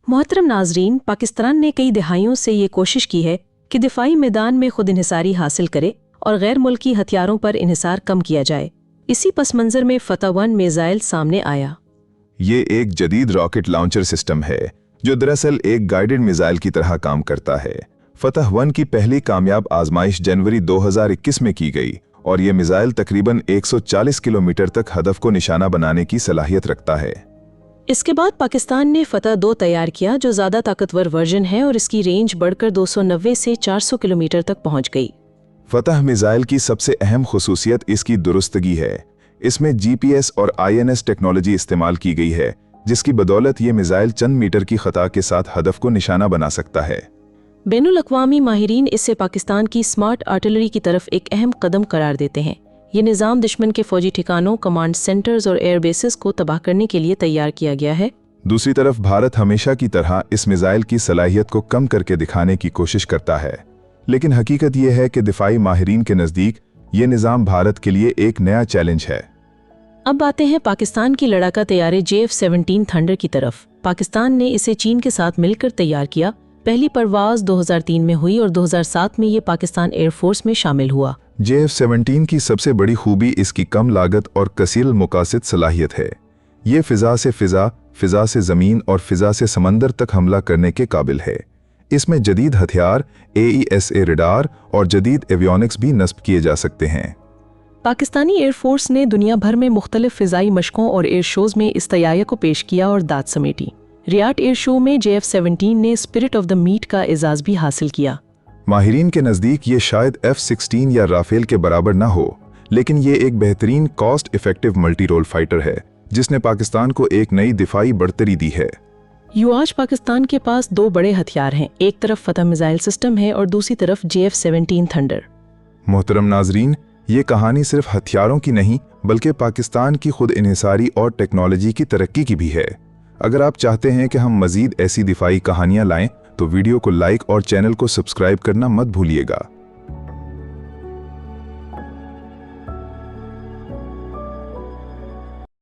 मोहतरम नाजरीन, पाकिस्तान ने कई दहाइयों से ये कोशिश की है कि दिफाई मैदान में खुद इन्हिसारी हासिल करे और गैर मुल्की हथियारों पर इन्हिसार कम किया जाए। इसी पस मंज़र में फतह-1 मिसाइल सामने आया। ये एक जदीद रॉकेट लॉन्चर सिस्टम है जो दरअसल एक गाइडेड मिसाइल की तरह काम करता है। फतह-1 की पहली कामयाब आजमाइश जनवरी 2021 में की गई और ये मिसाइल तकरीबन 140 किलोमीटर तक हदफ को निशाना बनाने की सलाहियत रखता है। इसके बाद पाकिस्तान ने फतह-2 तैयार किया जो ज़्यादा ताकतवर वर्जन है और इसकी रेंज बढ़कर 290 से 400 किलोमीटर तक पहुंच गई। फतह मिसाइल की सबसे अहम खुसूसियत इसकी दुरुस्तगी है। इसमें GPS और INS टेक्नोलॉजी इस्तेमाल की गई है, जिसकी बदौलत ये मिसाइल चंद मीटर की खता के साथ हदफ को निशाना बना सकता है। बैनुल अक़वामी माहिरीन इससे पाकिस्तान की स्मार्ट आर्टिलरी की तरफ एक अहम कदम करार देते हैं। ये निज़ाम दुश्मन के फौजी ठिकानों, कमांड सेंटर्स और एयर बेसिस को तबाह करने के लिए तैयार किया गया है। दूसरी तरफ भारत हमेशा की तरह इस मिसाइल की सलाहियत को कम करके दिखाने की कोशिश करता है, लेकिन हकीकत यह है कि दिफाई माहिरीन के नज़दीक ये निज़ाम भारत के लिए एक नया चैलेंज है। अब आते हैं पाकिस्तान की लड़ाका तैयारे JF-17 थंडर की तरफ। पाकिस्तान ने इसे चीन के साथ मिलकर तैयार किया। पहली परवाज 2003 में हुई और 2007 में ये पाकिस्तान एयरफोर्स में शामिल हुआ। JF-17 की सबसे बड़ी खूबी इसकी कम लागत और कसीर मुकासिद सलाहियत है। ये फिजा से फिजा, फिजा से ज़मीन और फिजा से समंदर तक हमला करने के काबिल है। इसमें जदीद हथियार, AESA रडार और जदीद एवियोनिक्स भी नस्ब किए जा सकते हैं। पाकिस्तानी एयरफोर्स ने दुनिया भर में मुख्तलिफ फ़िज़ाई मशकों और एयर शोज़ में इस तैयारी को पेश किया और दाद समेटी। रियाद एयर शो में JF-17 ने स्पिरिट ऑफ द मीट का एजाज़ भी हासिल किया। माहिरीन के नज़दीक ये शायद F-16 या राफेल के बराबर ना हो, लेकिन ये एक बेहतरीन cost effective multi role fighter है जिसने पाकिस्तान को एक नई दिफाई बढ़तरी दी है। आज पाकिस्तान के पास दो बड़े हथियार हैं, एक तरफ फतह मिसाइल सिस्टम है और दूसरी तरफ JF-17 थंडर। मोहतरम नाजरीन, ये कहानी सिर्फ हथियारों की नहीं बल्कि पाकिस्तान की खुद इन्हिसारी और टेक्नोलॉजी की तरक्की की भी है। अगर आप चाहते हैं कि हम मज़ीद ऐसी दिफाई कहानियाँ लाएं तो वीडियो को लाइक और चैनल को सब्सक्राइब करना मत भूलिएगा।